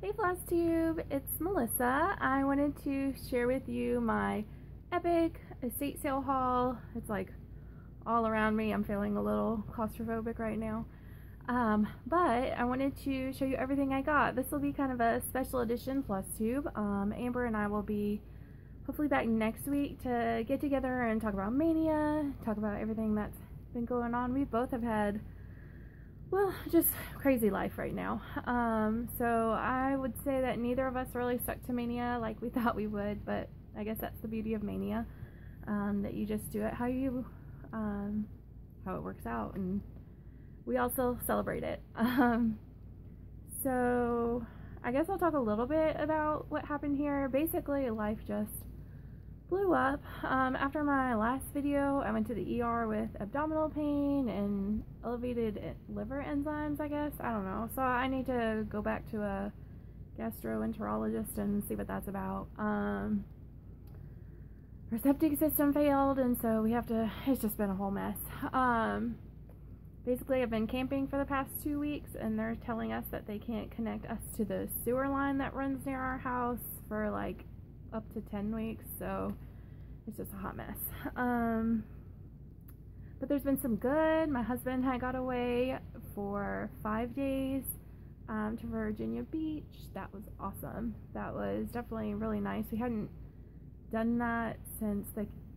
Hey Flosstube, it's Melissa. I wanted to share with you my epic estate sale haul. It's like all around me. I'm feeling a little claustrophobic right now. But I wanted to show you everything I got. This will be kind of a special edition Flosstube. Amber and I will be hopefully back next week to get together and talk about Mania, talk about everything that's been going on. We both have had, well, just crazy life right now. So I would say that neither of us really stuck to Mania like we thought we would, but I guess that's the beauty of Mania, that you just do it how it works out, and we also celebrate it. So I guess I'll talk a little bit about what happened here. Basically, life just blew up. After my last video, I went to the ER with abdominal pain and elevated liver enzymes, I guess. I don't know. So I need to go back to a gastroenterologist and see what that's about. Our septic system failed, and so we have to, it's just been a whole mess. Basically, I've been camping for the past 2 weeks, and they're telling us that they can't connect us to the sewer line that runs near our house for like up to 10 weeks, so it's just a hot mess. But there's been some good. My husband and I got away for 5 days to Virginia Beach. That was awesome. That was definitely really nice. We hadn't done that since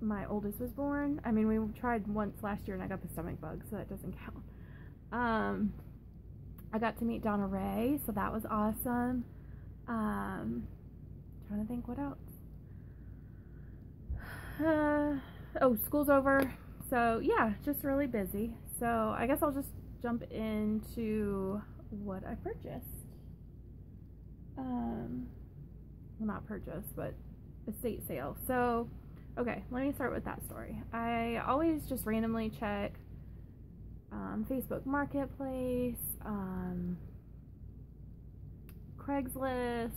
my oldest was born. I mean, we tried once last year and I got the stomach bug, so that doesn't count. I got to meet Donna Ray, so that was awesome. Trying to think what else. Oh, school's over, so yeah, just really busy. So I guess I'll just jump into what I purchased. Well, not purchased, but estate sale. So okay, let me start with that story. I always just randomly check Facebook Marketplace, Craigslist,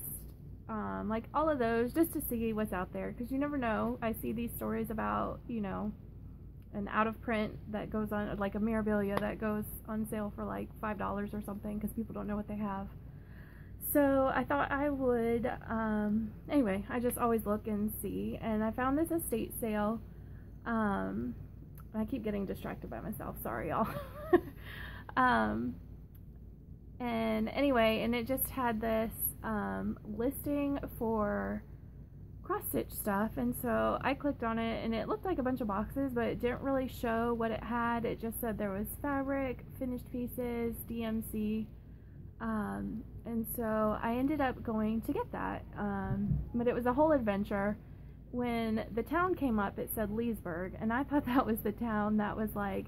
like all of those, just to see what's out there, because you never know. I see these stories about, you know, an out of print that goes on, like a memorabilia that goes on sale for like $5 or something, because people don't know what they have. So I thought I would, anyway, I just always look and see, and I found this estate sale. I keep getting distracted by myself, sorry y'all. And anyway, and it just had this listing for cross stitch stuff, and so I clicked on it, and it looked like a bunch of boxes, but it didn't really show what it had. It just said there was fabric, finished pieces, DMC, and so I ended up going to get that, but it was a whole adventure. When the town came up, it said Leesburg, and I thought that was the town that was like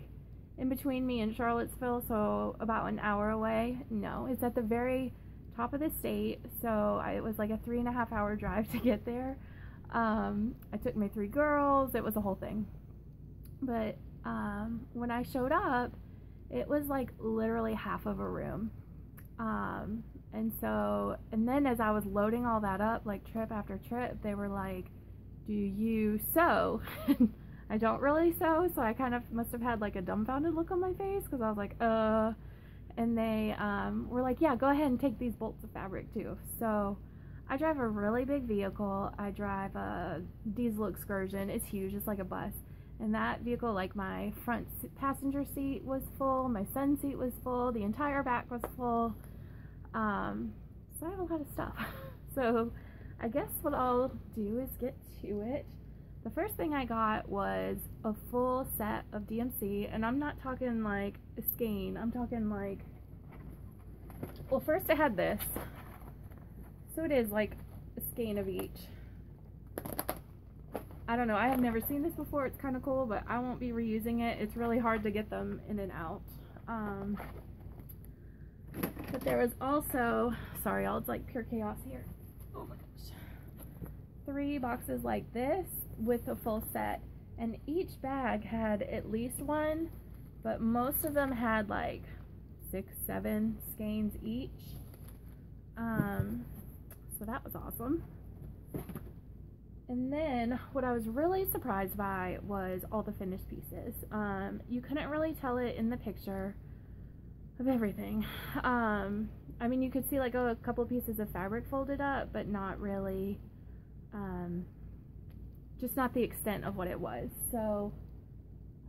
in between me and Charlottesville, so about an hour away. No, it's at the very top of the state, so it was like a 3.5 hour drive to get there. I took my 3 girls, it was a whole thing. But when I showed up, it was like literally half of a room. And then as I was loading all that up, like trip after trip, they were like, do you sew? I don't really sew, so I kind of must have had like a dumbfounded look on my face, because I was like, and they were like, yeah, go ahead and take these bolts of fabric too. So I drive a really big vehicle. I drive a diesel Excursion. It's huge, it's like a bus. And that vehicle, like my front passenger seat was full, my son's seat was full, the entire back was full. So I have a lot of stuff. So I guess what I'll do is get to it. The first thing I got was a full set of DMC, and I'm not talking like a skein, I'm talking like, well, first I had this, so it is like a skein of each. I don't know, I have never seen this before. It's kind of cool, but I won't be reusing it. It's really hard to get them in and out. But there was also, sorry y'all, it's like pure chaos here. Oh my gosh. 3 boxes like this with a full set, and each bag had at least one, but most of them had like 6, 7 skeins each. So that was awesome. And then what I was really surprised by was all the finished pieces. You couldn't really tell it in the picture, of everything. I mean, you could see like a couple pieces of fabric folded up, but not really, just not the extent of what it was. So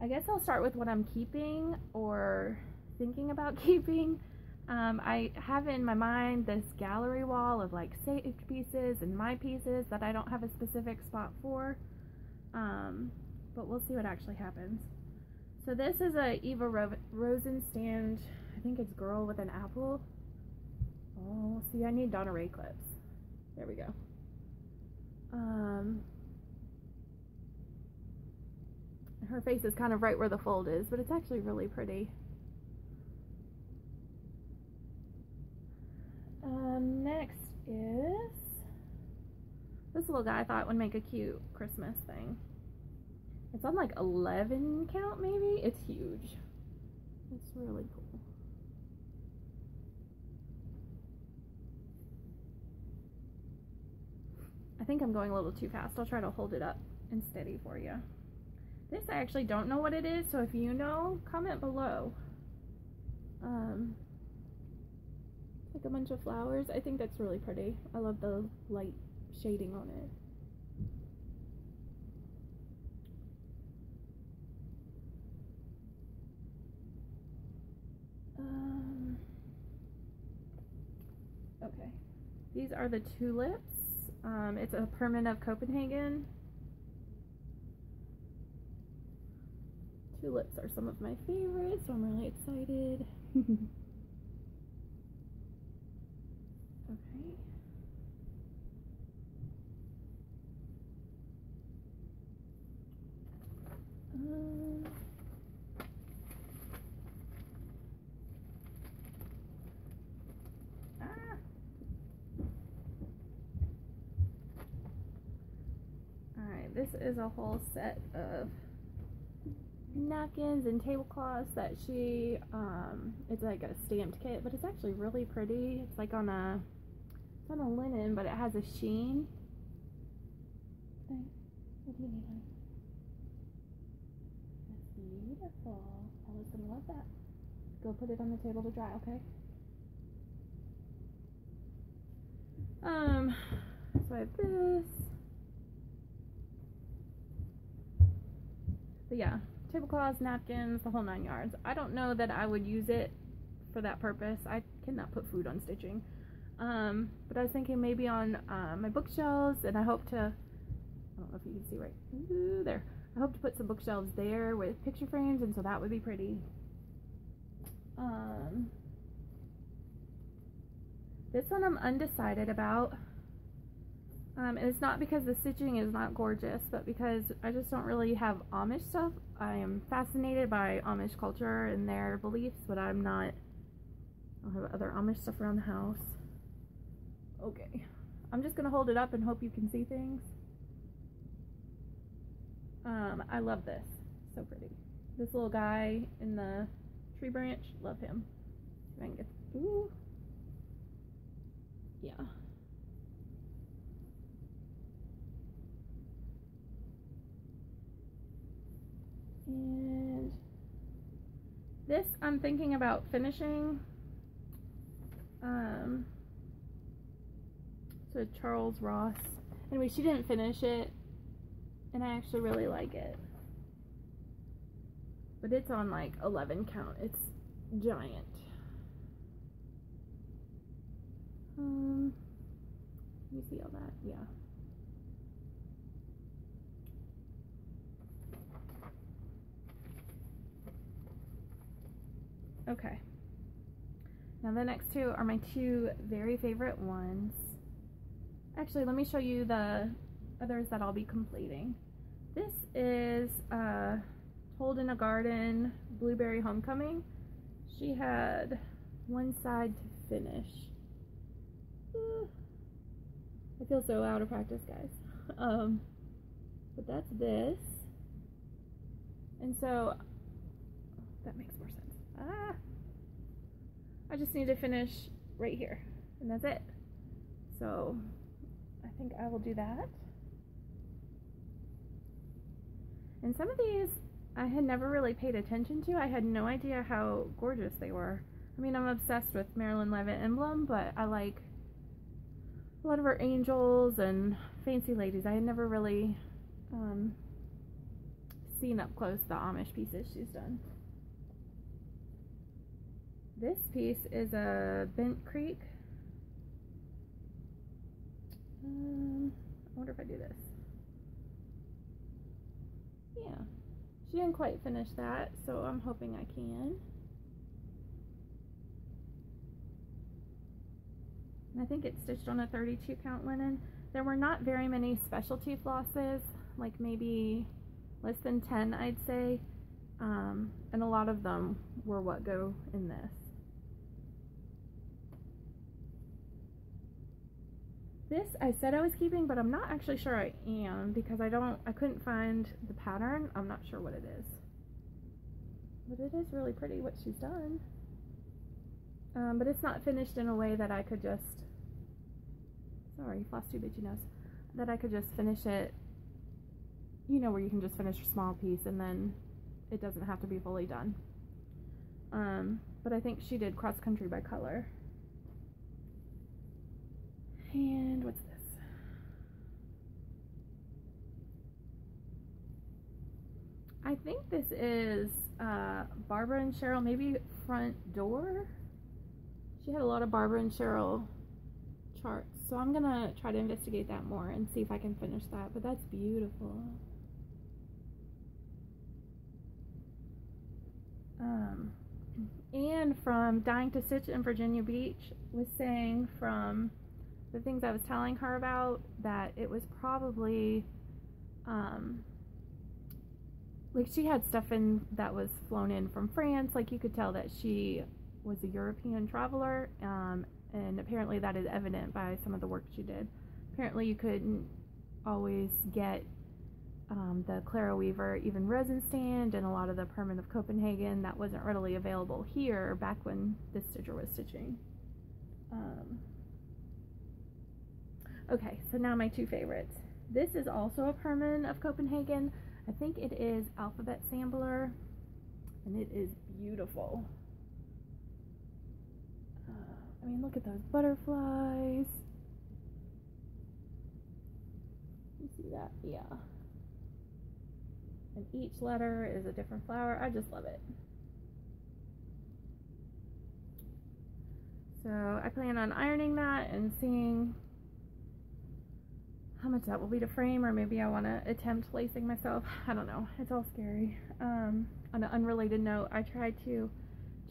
I guess I'll start with what I'm keeping or thinking about keeping. I have in my mind this gallery wall of like saved pieces and my pieces that I don't have a specific spot for, but we'll see what actually happens. So this is a Eva Rosen stand. I think it's Girl with an Apple. Oh, see, I need Donna Ray clips. There we go. Her face is kind of right where the fold is, but it's actually really pretty. Next is this little guy I thought would make a cute Christmas thing. It's on like 11 count maybe. It's huge. It's really cool. I think I'm going a little too fast. I'll try to hold it up and steady for you. This I actually don't know what it is, so if you know, comment below. Like a bunch of flowers. I think that's really pretty. I love the light shading on it. Okay, these are the tulips. It's a permanent of Copenhagen. Tulips are some of my favorites, so I'm really excited. Okay. Alright, this is a whole set of napkins and tablecloths that she, it's like a stamped kit, but it's actually really pretty. It's like on a, it's on a linen, but it has a sheen. Okay. What do you need, honey? That's beautiful. Ella's gonna love that. Go put it on the table to dry, okay? So I have this. But yeah, tablecloths, napkins, the whole 9 yards. I don't know that I would use it for that purpose. I cannot put food on stitching. But I was thinking maybe on my bookshelves, and I hope to, I don't know if you can see right there. I hope to put some bookshelves there with picture frames, and so that would be pretty. This one I'm undecided about. And it's not because the stitching is not gorgeous, but because I just don't really have Amish stuff. I am fascinated by Amish culture and their beliefs, but I don't have other Amish stuff around the house. Okay, I'm just gonna hold it up and hope you can see things. I love this, so pretty. This little guy in the tree branch, love him. If I can get, ooh, yeah. And this I'm thinking about finishing. So Charles Ross. Anyway, she didn't finish it, and I actually really like it. But it's on like 11 count. It's giant. You see all that? Yeah. Okay. Now the next two are my two very favorite ones. Actually, let me show you the others that I'll be completing. This is Told in a Garden Blueberry Homecoming. She had one side to finish. I feel so out of practice, guys. But that's this. And so that makes more sense. I just need to finish right here, and that's it. So I think I will do that. And some of these I had never really paid attention to. I had no idea how gorgeous they were. I mean, I'm obsessed with Marilyn Leavitt emblem, but I like a lot of her angels and fancy ladies. I had never really seen up close the Amish pieces she's done. This piece is a Bent Creek. I wonder if I do this. Yeah, she didn't quite finish that, so I'm hoping I can. And I think it's stitched on a 32 count linen. There were not very many specialty flosses, like maybe less than 10, I'd say, and a lot of them were what go in this. This I said I was keeping, but I'm not actually sure I am, because I couldn't find the pattern. I'm not sure what it is, but it is really pretty what she's done. But it's not finished in a way that I could just, sorry, Flosstube itchy nose, that I could just finish it, you know, where you can just finish a small piece and then it doesn't have to be fully done. But I think she did cross country by color. And what's this? I think this is Barbara and Cheryl, maybe Front Door. She had a lot of Barbara and Cheryl charts, so I'm gonna try to investigate that more and see if I can finish that, but that's beautiful. And from Dying to Stitch in Virginia Beach was saying, from the things I was telling her about, that it was probably like she had stuff in that was flown in from France. Like you could tell that she was a European traveler, and apparently that is evident by some of the work she did. Apparently you couldn't always get the Clara Weaver even resin stand, and a lot of the Permanent of Copenhagen that wasn't readily available here back when this stitcher was stitching. Okay, so now my two favorites. This is also a Permanent of Copenhagen. I think it is Alphabet Sampler, and it is beautiful. I mean, look at those butterflies. You see that? Yeah. And each letter is a different flower. I just love it. So I plan on ironing that and seeing how much that will be to frame, or maybe I want to attempt lacing myself. I don't know. It's all scary. On an unrelated note, I tried to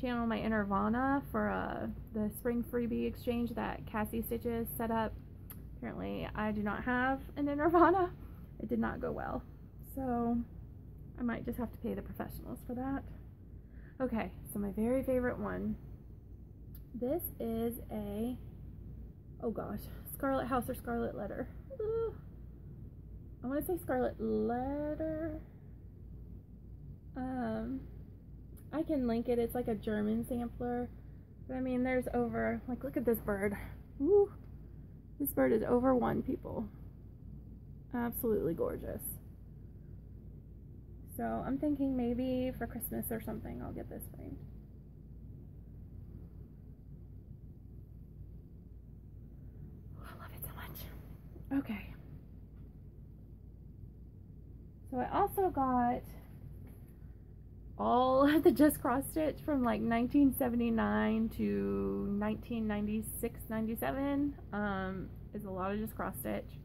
channel my inner Vana for the spring freebie exchange that Cassie Stitches set up. Apparently I do not have an inner Vana. It did not go well, so I might just have to pay the professionals for that. Okay, so my very favorite one. This is a, oh gosh, Scarlet House or Scarlet Letter. I want to say Scarlet Letter. I can link it. It's like a German sampler. But I mean, there's over, like, look at this bird. Woo! This bird is over one, people. Absolutely gorgeous. So I'm thinking maybe for Christmas or something I'll get this framed. Oh, I love it so much. Okay. So I also got all the just cross stitch from like 1979 to 1996-97. Is a lot of just cross stitch.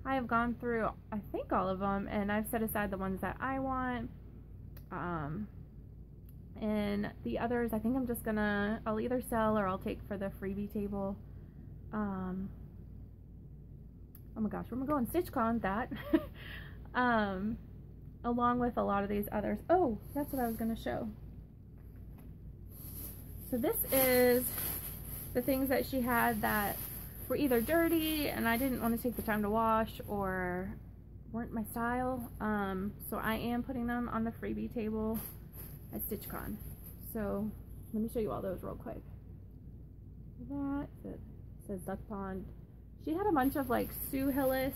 I have gone through, I think, all of them, and I've set aside the ones that I want. And the others, I think I'm just gonna, I'll either sell or I'll take for the freebie table. Oh my gosh, we're going StitchCon that. Along with a lot of these others. Oh, that's what I was going to show. So this is the things that she had that were either dirty and I didn't want to take the time to wash, or weren't my style. So I am putting them on the freebie table at StitchCon. So let me show you all those real quick. That says Duck Pond. She had a bunch of like Sue Hillis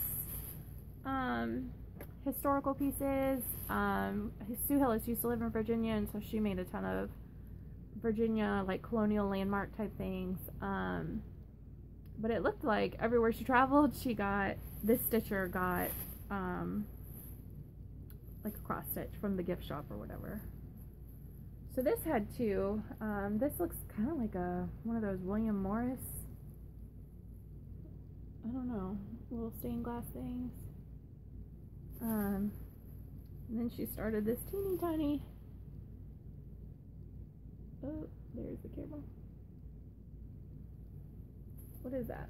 historical pieces. Sue Hillis used to live in Virginia, and so she made a ton of Virginia, like colonial landmark type things. But it looked like everywhere she traveled, this stitcher got like a cross stitch from the gift shop or whatever. So this had two. This looks kind of like one of those William Morris, I don't know, little stained glass things. And then she started this teeny tiny, oh, there's the camera. What is that?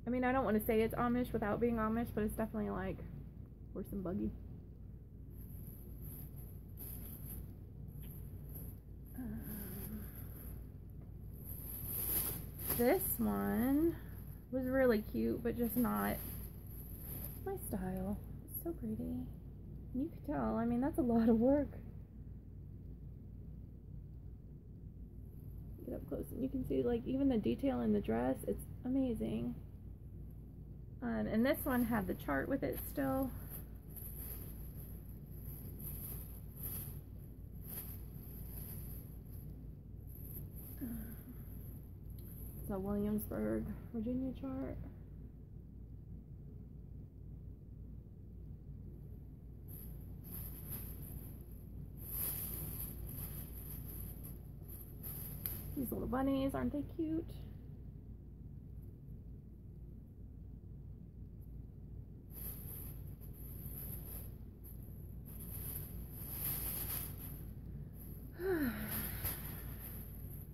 I mean, I don't want to say it's Amish without being Amish, but it's definitely like horse and buggy. This one was really cute, but just not my style. It's so pretty. You can tell, I mean, that's a lot of work. Get up close and you can see, like, even the detail in the dress. It's amazing. And this one had the chart with it still. It's a Williamsburg, Virginia chart. These little bunnies, aren't they cute?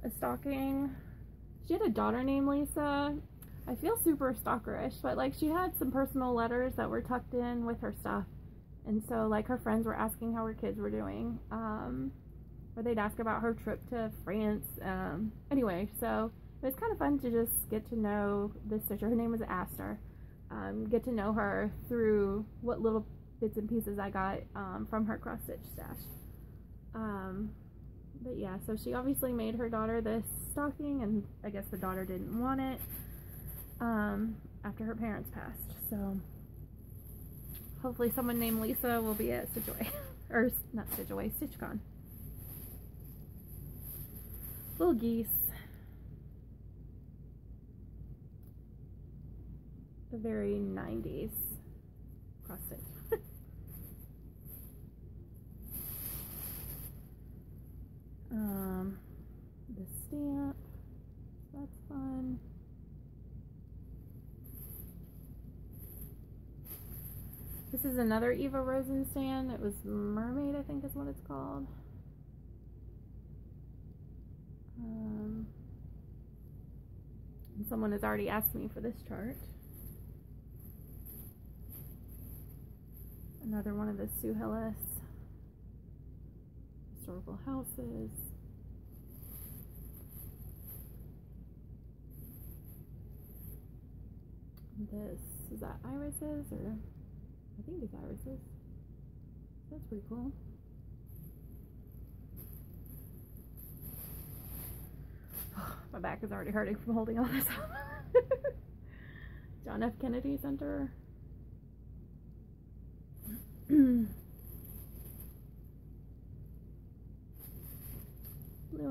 A stocking. She had a daughter named Lisa. I feel super stalkerish, but like she had some personal letters that were tucked in with her stuff. And so like her friends were asking how her kids were doing. Or they'd ask about her trip to France. Anyway, so it was kind of fun to just get to know this stitcher. Her name was Aster. Get to know her through what little bits and pieces I got from her cross stitch stash. But yeah, so she obviously made her daughter this stocking, and I guess the daughter didn't want it after her parents passed. So hopefully someone named Lisa will be at Stitchaway, or not Stitchaway, StitchCon. Little geese. A very 90s cross stitch. The stamp, that's fun. This is another Eva Rosenstand. It was Mermaid, I think is what it's called. And someone has already asked me for this chart. Another one of the Sue Hillis historical houses. This, is that irises, or I think it's irises. That's pretty cool. My back is already hurting from holding all this up. John F. Kennedy Center. Blue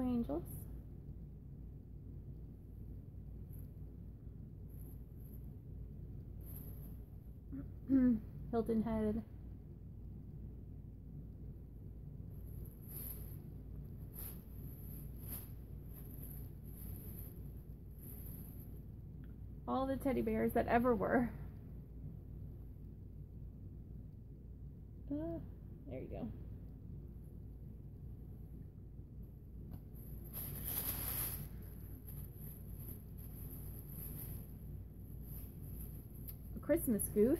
Angels. Hilton Head. All the teddy bears that ever were. There you go. A Christmas goose.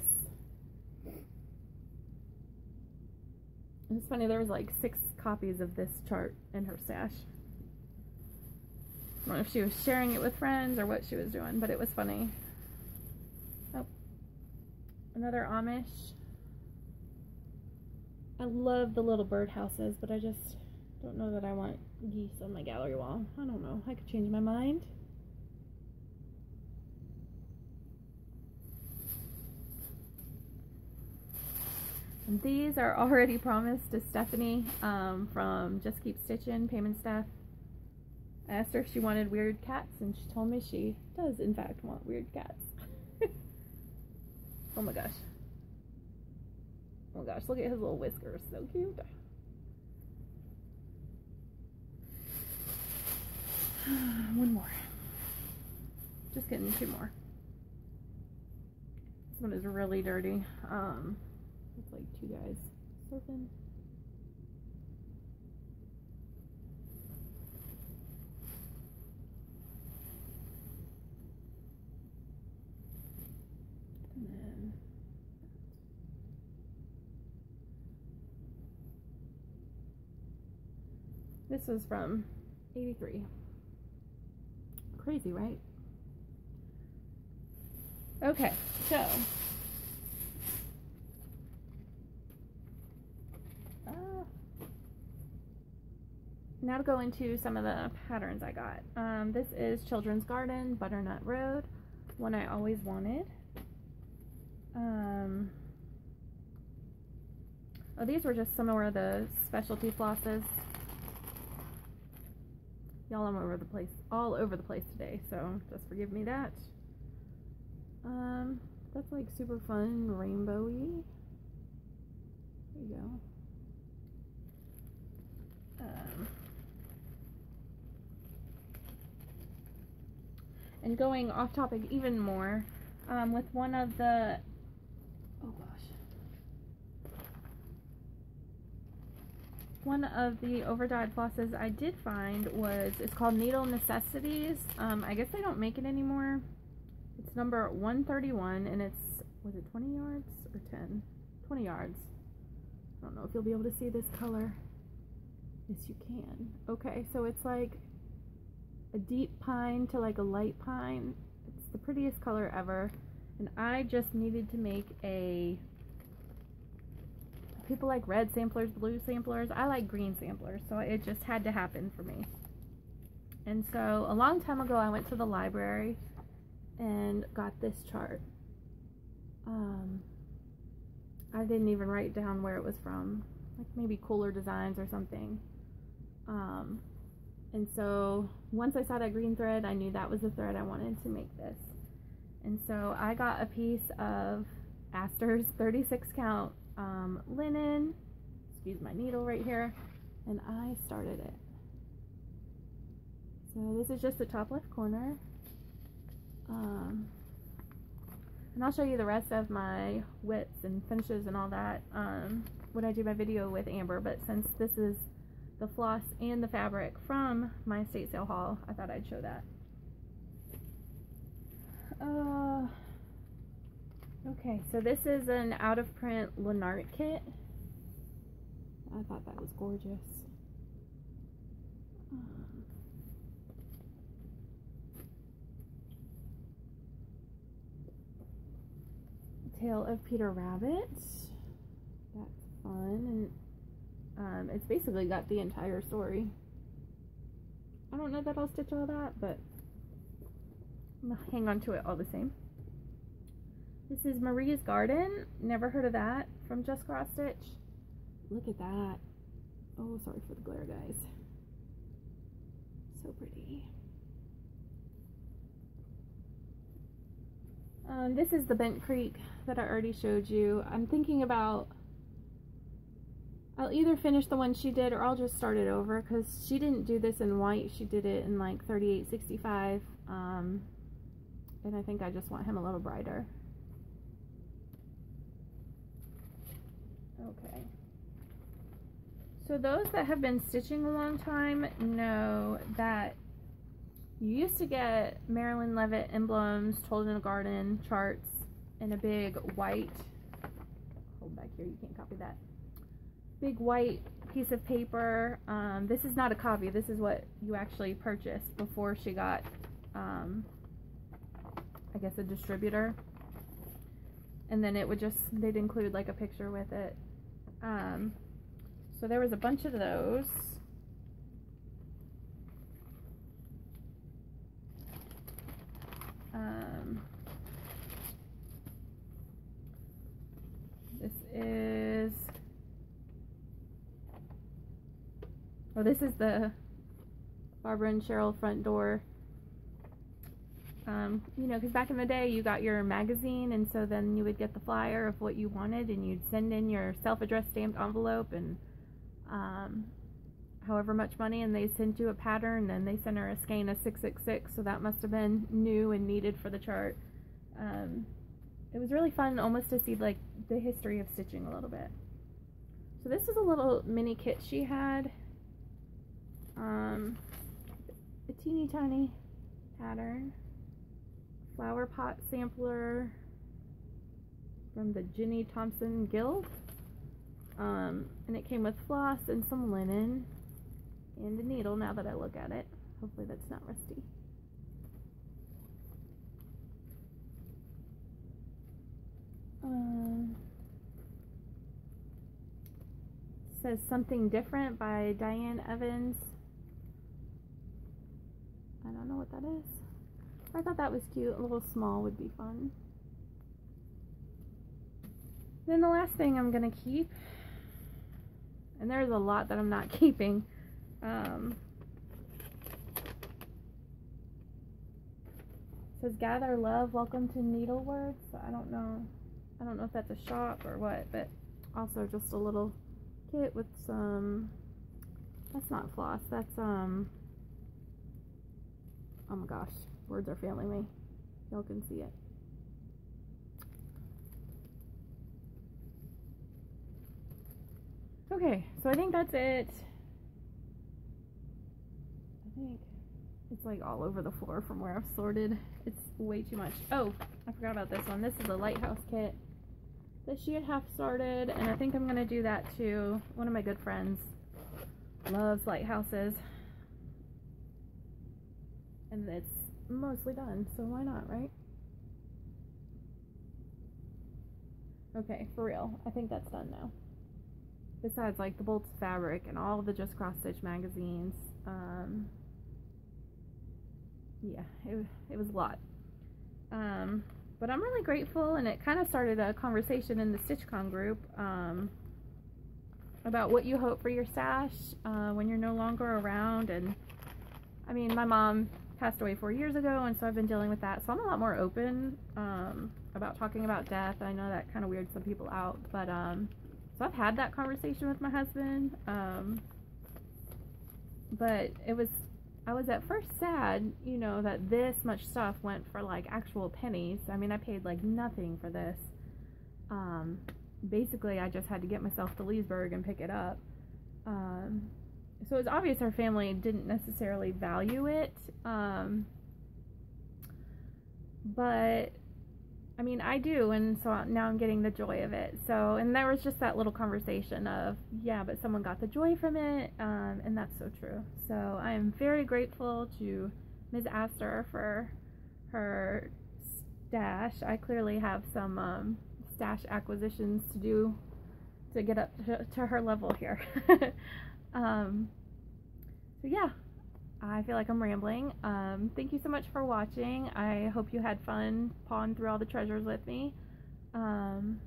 It's funny, there was like 6 copies of this chart in her stash. I don't know if she was sharing it with friends or what she was doing, but it was funny. Oh, another Amish. I love the little bird houses, but I just don't know that I want geese on my gallery wall. I don't know. I could change my mind. And these are already promised to Stephanie from Just Keep Stitching, Payment Steph. I asked her if she wanted weird cats, and she told me she does, in fact, want weird cats. Oh my gosh. Oh my gosh, look at his little whiskers. So cute. One more. Just getting 2 more. This one is really dirty. It's like 2 guys surfing. And then this was from 83. Crazy, right? Okay, so now to go into some of the patterns I got. This is Children's Garden, Butternut Road, one I always wanted. Oh, these were just some of the specialty flosses. Y'all, I'm all over the place today, so just forgive me that. That's like super fun, rainbowy. There you go. And going off topic even more, with one of the, oh gosh, one of the overdyed flosses I did find was, it's called Needle Necessities. I guess they don't make it anymore. It's number 131, and it's, was it 20 yards or 10? 20 yards. I don't know if you'll be able to see this color. Yes, you can. Okay, so it's like a deep pine to like a light pine. It's the prettiest color ever, and I just needed to make a, people like red samplers, blue samplers. I like green samplers, so it just had to happen for me. And so a long time ago I went to the library and got this chart. I didn't even write down where it was from, like maybe Cooler Designs or something. And so once I saw that green thread, I knew that was the thread I wanted to make this. And so I got a piece of Astor's 36 count linen, excuse my needle right here, and I started it. So this is just the top left corner. And I'll show you the rest of my widths and finishes and all that when I do my video with Amber, but since this is the floss and the fabric from my estate sale haul, I thought I'd show that. Okay, so this is an out of print Lennart kit. I thought that was gorgeous. Tale of Peter Rabbit. That's fun, and it's basically got the entire story. I don't know that I'll stitch all that, but I'm gonna hang on to it all the same. This is Marie's Garden. Never heard of that, from Just Cross Stitch. Look at that. Oh, sorry for the glare, guys. So pretty. This is the Bent Creek that I already showed you. I'm thinking about, I'll either finish the one she did or I'll just start it over, because she didn't do this in white. She did it in like 3865, and I think I just want him a little brighter. Okay. So those that have been stitching a long time know that you used to get Marilyn Leavitt emblems, Told in a Garden charts in a big white, hold back here, you can't copy that, big white piece of paper. This is not a copy, this is what you actually purchased before she got, I guess, a distributor. And then it would just, they'd include like a picture with it. So there was a bunch of those. This is, oh, this is the Barbara and Cheryl front door. You know, because back in the day you got your magazine, and so then you would get the flyer of what you wanted, and you'd send in your self-addressed stamped envelope and however much money, and they sent you a pattern, and they sent her a skein of 666, so that must have been new and needed for the chart. It was really fun almost to see like the history of stitching a little bit. So this is a little mini kit she had. A teeny tiny pattern, flower pot sampler from the Jenny Thompson Guild, and it came with floss and some linen and a needle. Now that I look at it, hopefully that's not rusty. Says Something Different by Diane Evans. I don't know what that is. I thought that was cute. A little small would be fun. Then the last thing I'm gonna keep, and there's a lot that I'm not keeping. Says Gather Love, Welcome to Needleworks. So I don't know if that's a shop or what, but also just a little kit with some, that's not floss, that's oh my gosh, words are failing me. Y'all can see it. Okay, so I think that's it. I think it's like all over the floor from where I've sorted. It's way too much. Oh, I forgot about this one. This is a lighthouse kit that she had half started, and I think I'm gonna do that too. One of my good friends loves lighthouses, and it's mostly done, so why not, right? Okay, for real, I think that's done now. Besides like the bolts of fabric and all of the Just Cross Stitch magazines, yeah, it was a lot. But I'm really grateful, and it kind of started a conversation in the StitchCon group about what you hope for your stash when you're no longer around. And I mean, my mom passed away 4 years ago, and so I've been dealing with that, so I'm a lot more open about talking about death. I know that kind of weirds some people out, but so I've had that conversation with my husband, but I was at first sad, you know, that this much stuff went for like actual pennies. I mean, I paid like nothing for this. Basically, I just had to get myself to Leesburg and pick it up. So it's obvious our family didn't necessarily value it. But I mean, I do, and so now I'm getting the joy of it. So, and there was just that little conversation of, yeah, but someone got the joy from it, and that's so true. So I am very grateful to Ms. Astor for her stash. I clearly have some stash acquisitions to do to get up to her level here. So yeah. I feel like I'm rambling. Thank you so much for watching. I hope you had fun pawing through all the treasures with me. And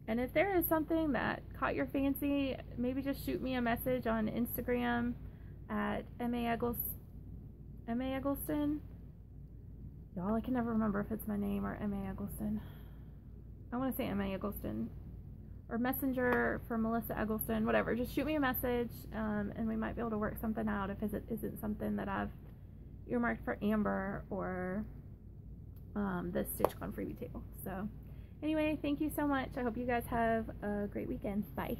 if there is something that caught your fancy, maybe just shoot me a message on Instagram at M.A. Eggleston. Y'all, I can never remember if it's my name or M.A. Eggleston. I want to say M.A. Eggleston. Or Messenger for Melissa Eggleston, whatever. Just shoot me a message, and we might be able to work something out if it isn't something that I've earmarked for Amber or the StitchCon freebie table. So anyway, thank you so much. I hope you guys have a great weekend. Bye.